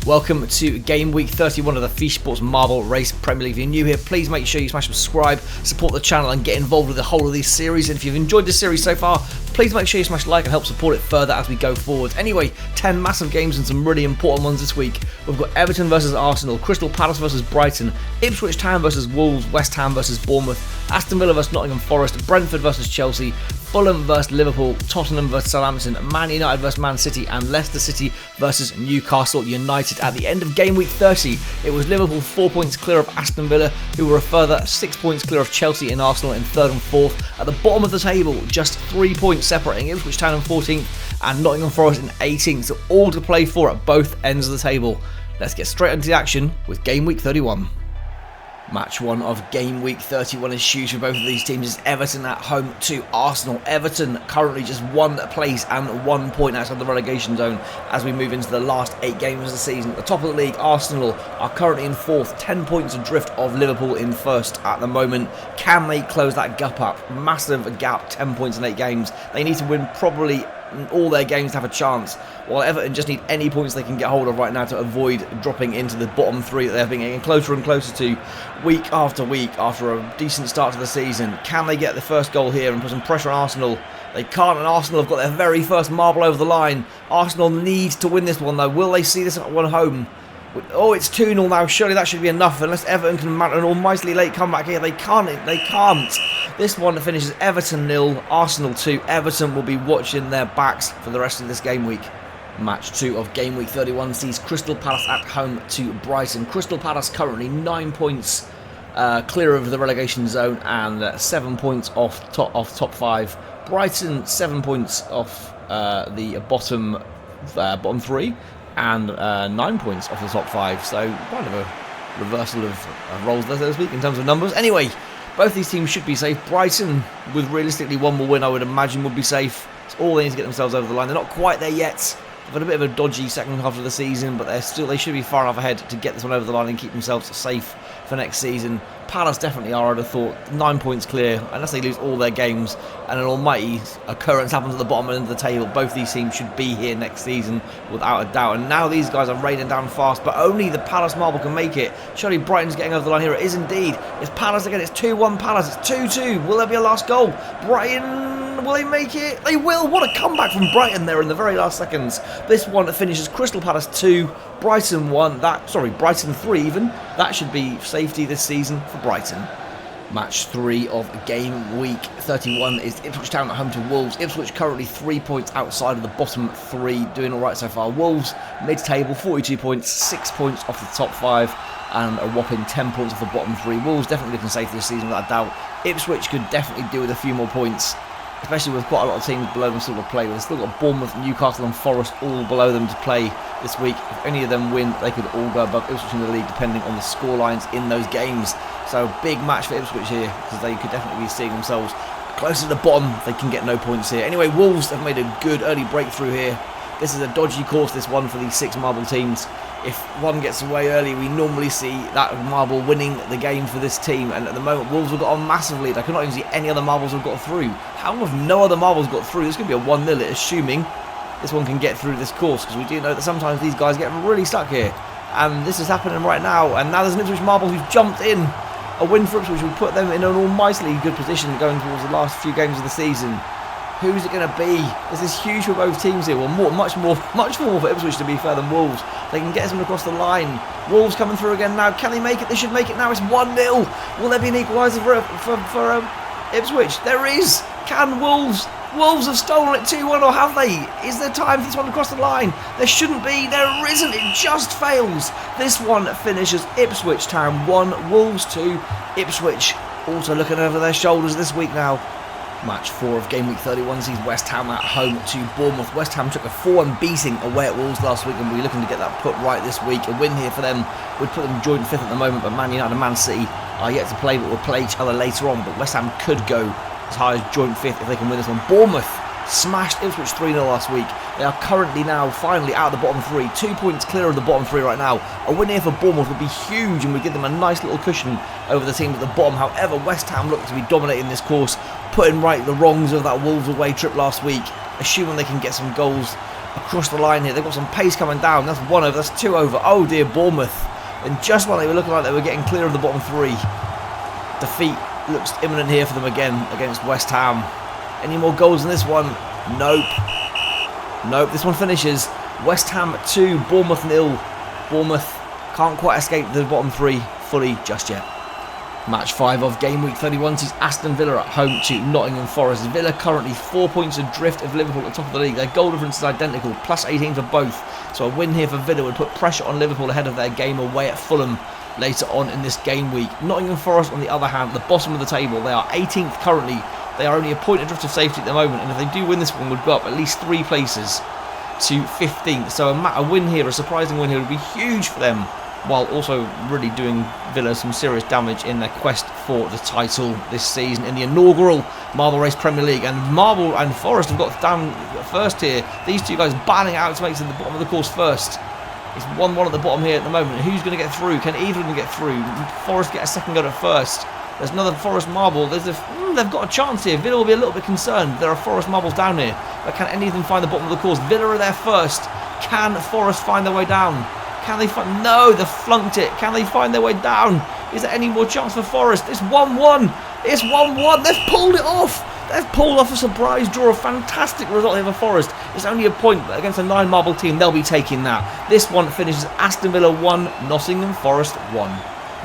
Welcome to Game Week 31 of the Feesh Sports Marble Race Premier League. If you're new here, please make sure you smash subscribe, support the channel and get involved with the whole of these series. And if you've enjoyed this series so far, please make sure you smash like and help support it further as we go forward. Anyway, 10 massive games and some really important ones this week. We've got Everton versus Arsenal, Crystal Palace versus Brighton, Ipswich Town versus Wolves, West Ham versus Bournemouth, Aston Villa versus Nottingham Forest, Brentford versus Chelsea, Fulham versus Liverpool, Tottenham versus Southampton, Man United versus Man City and Leicester City versus Newcastle United. At the end of Game Week 30, it was Liverpool 4 points clear of Aston Villa, who were a further 6 points clear of Chelsea and Arsenal in 3rd and 4th. At the bottom of the table, just 3 points separating Ipswich Town in 14th and Nottingham Forest in 18th, so all to play for at both ends of the table. Let's get straight into the action with Game Week 31. Match 1 of Game Week 31 is huge for both of these teams. It's Everton at home to Arsenal. Everton currently just 1 place and 1 point outside the relegation zone as we move into the last 8 games of the season. At the top of the league, Arsenal are currently in 4th, 10 points adrift of Liverpool in 1st at the moment. Can they close that gap up? Massive gap, 10 points in 8 games. They need to win probably all their games to have a chance, while Everton just need any points they can get hold of right now to avoid dropping into the bottom 3 that they've been getting closer and closer to week after week after a decent start to the season. Can they get the first goal here and put some pressure on Arsenal? They can't, and Arsenal have got their very first marble over the line. Arsenal need to win this one though. Will they see this one home? Oh, it's 2-0 now. Surely that should be enough. Unless Everton can mount an almightily late comeback here. They can't. This one finishes Everton 0, Arsenal 2. Everton will be watching their backs for the rest of this game week. Match 2 of Game Week 31 sees Crystal Palace at home to Brighton. Crystal Palace currently 9 points clear of the relegation zone and 7 points off top 5. Brighton 7 points off the bottom 3. And 9 points off the top 5, so kind of a reversal of roles there, so to speak, in terms of numbers. Anyway, both these teams should be safe. Brighton, with realistically 1 more win, I would imagine would be safe. It's all they need to get themselves over the line. They're not quite there yet. They've got a bit of a dodgy second half of the season, but they should be far enough ahead to get this one over the line and keep themselves safe for next season. Palace definitely are, I'd have thought, 9 points clear, unless they lose all their games and an almighty occurrence happens at the bottom end of the table. Both these teams should be here next season without a doubt, and now these guys are raining down fast, but only the Palace marble can make it. Surely Brighton's getting over the line here. It is indeed. It's Palace again. It's 2-1 Palace. It's 2-2. Will there be a last goal? Brighton, will they make it? They will. What a comeback from Brighton there in the very last seconds. This one finishes Crystal Palace 2, Brighton 1. Brighton 3 even. That should be safety this season for Brighton. Match 3 of Game Week 31 is Ipswich Town at home to Wolves. Ipswich currently 3 points outside of the bottom 3, doing alright so far. Wolves mid-table, 42 points, 6 points off the top 5 and a whopping 10 points off the bottom 3. Wolves definitely looking safe this season without a doubt. Ipswich could definitely do with a few more points, especially with quite a lot of teams below them still to play with. They've still got Bournemouth, Newcastle and Forest all below them to play this week. If any of them win, they could all go above Ipswich in the league depending on the score lines in those games. So big match for Ipswich here, because they could definitely be seeing themselves close to the bottom. They can get no points here. Anyway, Wolves have made a good early breakthrough here. This is a dodgy course, this one, for these 6 marble teams. If one gets away early, we normally see that marble winning the game for this team. And at the moment, Wolves have got a massive lead. I cannot even see any other marbles have got through. How have no other marbles got through? This could be a 1-0, assuming this one can get through this course, because we do know that sometimes these guys get really stuck here. And this is happening right now. And now there's an Ipswich marble who's jumped in. A win for Ipswich would put them in an almightily good position going towards the last few games of the season. Who's it going to be? This is huge for both teams here. Well, much more for Ipswich to be fair than Wolves. They can get someone across the line. Wolves coming through again now. Can they make it? They should make it now. It's 1-0. Will there be an equaliser for Ipswich? There is. Can Wolves? Wolves have stolen it 2-1, or have they? Is there time for this one to cross the line? There shouldn't be. There isn't. It just fails. This one finishes Ipswich Town 1, Wolves 2. Ipswich also looking over their shoulders this week now. Match 4 of Game Week 31 sees West Ham at home to Bournemouth. West Ham took a 4-1 beating away at Wolves last week and will be looking to get that put right this week. A win here for them would put them joint 5th at the moment, but Man United and Man City are yet to play, but will play each other later on. But West Ham could go as high as joint 5th if they can win this one. Bournemouth smashed Ipswich 3-0 last week. They are currently now finally out of the bottom 3, 2 points clear of the bottom 3 right now. A win here for Bournemouth would be huge and would give them a nice little cushion over the teams at the bottom. However, West Ham look to be dominating this course, putting right the wrongs of that Wolves away trip last week, assuming they can get some goals across the line here. They've got some pace coming down. That's 1 over. That's 2 over. Oh dear, Bournemouth. And just when they were looking like they were getting clear of the bottom 3, defeat looks imminent here for them again against West Ham. Any more goals in this one? Nope. Nope. This one finishes West Ham 2, Bournemouth 0. Bournemouth can't quite escape the bottom 3 fully just yet. Match 5 of Game Week 31 sees Aston Villa at home to Nottingham Forest. Villa currently 4 points adrift of Liverpool at the top of the league. Their goal difference is identical, plus 18 for both. So a win here for Villa would put pressure on Liverpool ahead of their game away at Fulham later on in this game week. Nottingham Forest, on the other hand, at the bottom of the table. They are 18th currently. They are only a point adrift of safety at the moment, and if they do win this one, would go up at least 3 places to 15th. So a win here, a surprising win here, would be huge for them, while also really doing Villa some serious damage in their quest for the title this season in the inaugural Marble Race Premier League. And Marble and Forest have got down first here. These two guys battling out to make it to the bottom of the course first. It's 1-1 at the bottom here at the moment. Who's going to get through? Can either of them get through? Forest get a second go at first. There's another Forest marble. They've got a chance here. Villa will be a little bit concerned. There are Forest marbles down here. But can any of them find the bottom of the course? Villa are there first. Can Forest find their way down? Can they find... No, they've flunked it. Can they find their way down? Is there any more chance for Forest? It's 1-1. It's 1-1. They've pulled it off. They've pulled off a surprise draw. A fantastic result here for Forest. It's only a point against a 9-marble team. They'll be taking that. This one finishes Aston Villa 1, Nottingham Forest 1.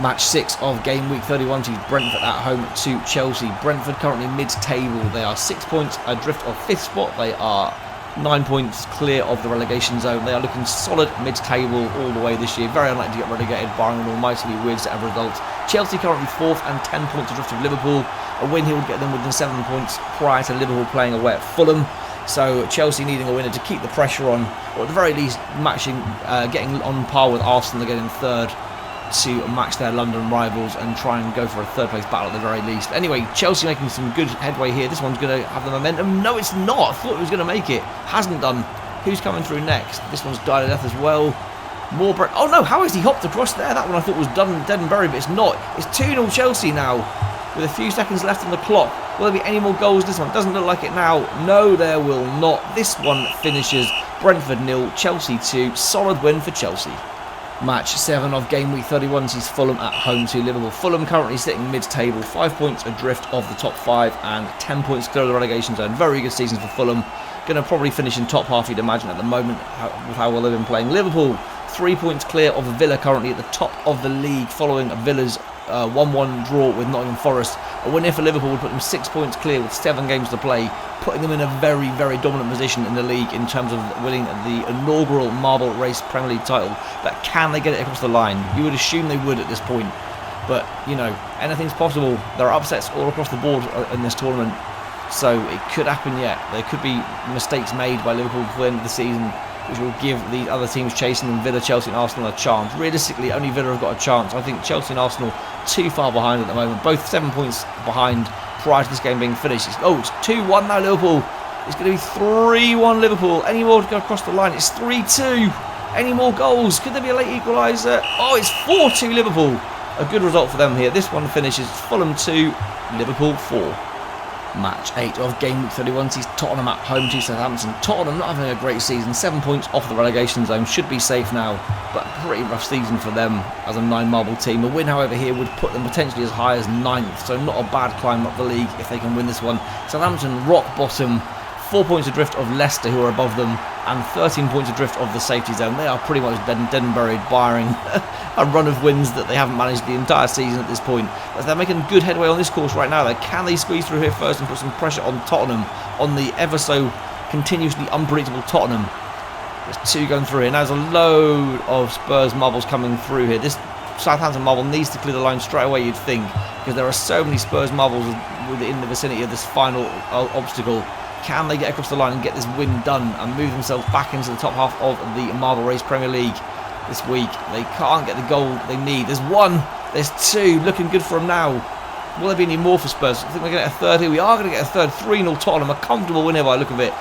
Match 6 of Game Week 31 sees Brentford at home to Chelsea. Brentford currently mid-table. They are 6 points adrift of 5th spot. They are 9 points clear of the relegation zone. They are looking solid mid-table all the way this year. Very unlikely to get relegated, barring an almightily weird set of results. Chelsea currently 4th and 10 points adrift of Liverpool. A win here would get them within 7 points prior to Liverpool playing away at Fulham. So Chelsea needing a winner to keep the pressure on, or at the very least getting on par with Arsenal again in 3rd, to match their London rivals and try and go for a 3rd place battle at the very least. Anyway, Chelsea making some good headway here. This one's going to have the momentum. No, it's not. I thought it was going to make it. Hasn't done. Who's coming through next? This one's died to death as well. More Oh no, how has he hopped across there? That one I thought was done, dead and buried, but it's not. It's 2-0 Chelsea now, with a few seconds left on the clock. Will there be any more goals this one? Doesn't look like it now. No, there will not. This one finishes Brentford 0, Chelsea 2. Solid win for Chelsea. Match 7 of Game Week 31 sees Fulham at home to Liverpool. Fulham currently sitting mid-table, 5 points adrift of the top 5 and 10 points clear of the relegation zone. Very good season for Fulham. Going to probably finish in top half, you'd imagine, at the moment, with how well they've been playing. Liverpool, 3 points clear of Villa, currently at the top of the league, following Villa's 1-1 draw with Nottingham Forest. A win here for Liverpool would put them 6 points clear with 7 games to play, putting them in a very, very dominant position in the league in terms of winning the inaugural Marble Race Premier League title. But can they get it across the line? You would assume they would at this point. But, you know, anything's possible. There are upsets all across the board in this tournament. So it could happen yet. There could be mistakes made by Liverpool before the end of the season, which will give the other teams chasing them, Villa, Chelsea and Arsenal, a chance. Realistically, only Villa have got a chance. I think Chelsea and Arsenal too far behind at the moment. Both 7 points behind prior to this game being finished. It's 2-1 now Liverpool. It's going to be 3-1 Liverpool. Any more to go across the line? It's 3-2. Any more goals? Could there be a late equaliser? Oh, it's 4-2 Liverpool. A good result for them here. This one finishes Fulham 2, Liverpool 4. Match 8 of Game Week 31 sees Tottenham at home to Southampton. Tottenham not having a great season, 7 points off the relegation zone, should be safe now, but pretty rough season for them as a 9-marble team. A win, however, here would put them potentially as high as 9th, so not a bad climb up the league if they can win this one. Southampton rock bottom, 4 points adrift of Leicester, who are above them, and 13 points adrift of the safety zone. They are pretty much dead and buried, barring a run of wins that they haven't managed the entire season at this point. As they're making good headway on this course right now, can they squeeze through here first and put some pressure on Tottenham, on the ever so continuously unpredictable Tottenham? There's 2 going through here. Now there's a load of Spurs marbles coming through here. This Southampton marble needs to clear the line straight away, you'd think, because there are so many Spurs marbles within the vicinity of this final obstacle. Can they get across the line and get this win done and move themselves back into the top half of the Marble Race Premier League this week? They can't get the goal they need. There's 1, there's 2, looking good for them now. Will there be any more for Spurs? I think we're going to get a third here. We are going to get a third. 3-0 Tottenham, a comfortable win here by the look of it.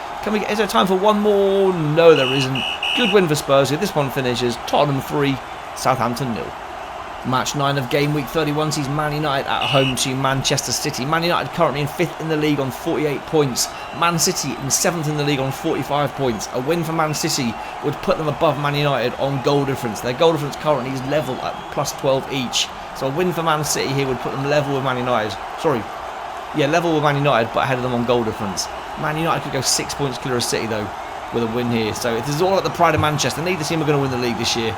Is there time for one more? No, there isn't. Good win for Spurs here. This one finishes Tottenham 3, Southampton 0. Match 9 of game week 31 sees Man United at home to Manchester City. Man United currently in 5th in the league on 48 points. Man City in 7th in the league on 45 points. A win for Man City would put them above Man United on goal difference. Their goal difference currently is level at plus 12 each. So a win for Man City here would put them level with Man United. Level with Man United, but ahead of them on goal difference. Man United could go 6 points clear of City though with a win here. So this is all at the pride of Manchester. Neither team are going to win the league this year.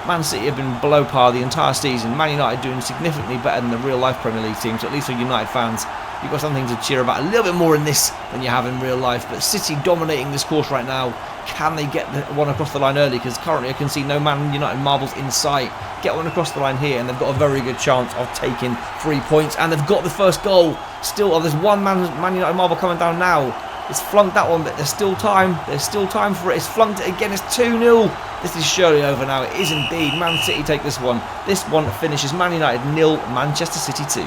Man City have been below par the entire season. Man United doing significantly better than the real life Premier League team. So at least for United fans, you've got something to cheer about a little bit more in this than you have in real life. But City dominating this course right now. Can they get one across the line early? Because currently I can see no Man United marbles in sight. Get one across the line here and they've got a very good chance of taking 3 points. And they've got the first goal. Still, there's one Man United marble coming down now. It's flunked that one, but there's still time. There's still time for it. It's flunked it again. It's 2-0. This is surely over now. It is indeed. Man City take this one. This one finishes Man United 0, Manchester City 2.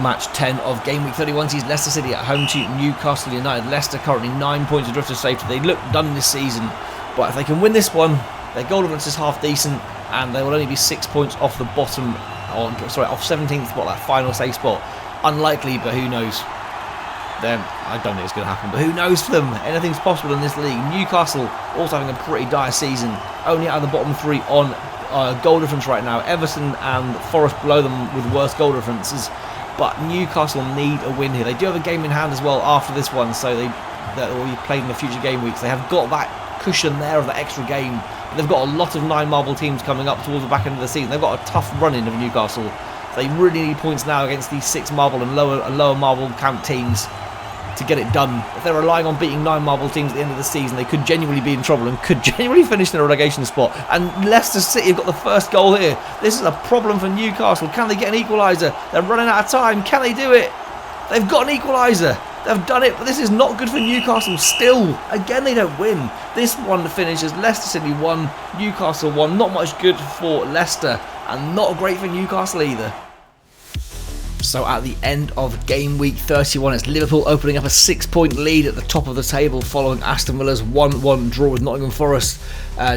Match 10 of game week 31 sees Leicester City at home to Newcastle United. Leicester currently 9 points adrift of safety. They look done this season, but if they can win this one, their goal difference is half decent, and they will only be 6 points off the bottom. Off 17th spot, that final safe spot. Unlikely, but who knows? Then I don't think it's going to happen, but who knows for them? Anything's possible in this league. Newcastle also having a pretty dire season, only out of the bottom 3 on goal difference right now. Everton and Forest below them with worse goal differences, but Newcastle need a win here. They do have a game in hand as well after this one, so that will be played in the future game weeks. They have got that cushion there of the extra game, but they've got a lot of 9 marble teams coming up towards the back end of the season. They've got a tough run-in of Newcastle. They really need points now against these 6 marble and lower marble count teams to get it done. If they're relying on beating 9 marble teams at the end of the season, they could genuinely be in trouble and could genuinely finish in a relegation spot. And Leicester City have got the first goal here. This is a problem for Newcastle. Can they get an equaliser? They're running out of time. Can they do it? They've got an equaliser. They've done it, but this is not good for Newcastle still. Again, they don't win. This one finishes Leicester City 1, Newcastle 1. Not much good for Leicester, and not great for Newcastle either. So at the end of game week 31, it's Liverpool opening up a 6-point lead at the top of the table following Aston Villa's 1-1 draw with Nottingham Forest.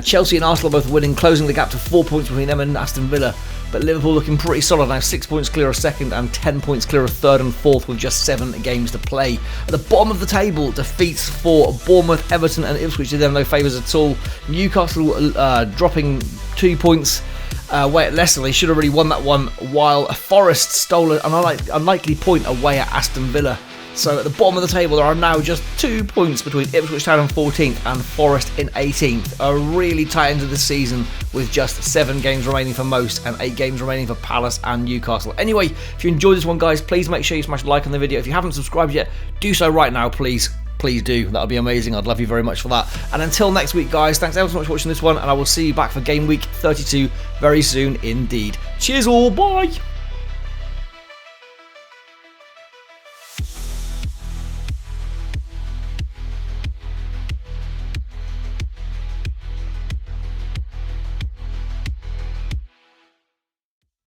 Chelsea and Arsenal both winning, closing the gap to 4 points between them and Aston Villa. But Liverpool looking pretty solid now, 6 points clear of second and 10 points clear of third and fourth with just 7 games to play. At the bottom of the table, defeats for Bournemouth, Everton and Ipswich did them no favours at all. Newcastle dropping 2 points away at Leicester. They should have already won that one, while Forest stole an unlikely point away at Aston Villa. So at the bottom of the table, there are now just 2 points between Ipswich Town in 14th and Forest in 18th. A really tight end of the season with just 7 games remaining for most and 8 games remaining for Palace and Newcastle. Anyway, if you enjoyed this one, guys, please make sure you smash like on the video. If you haven't subscribed yet, do so right now, please. Please do. That would be amazing. I'd love you very much for that. And until next week, guys, thanks ever so much for watching this one, and I will see you back for game week 32 very soon indeed. Cheers all. Bye.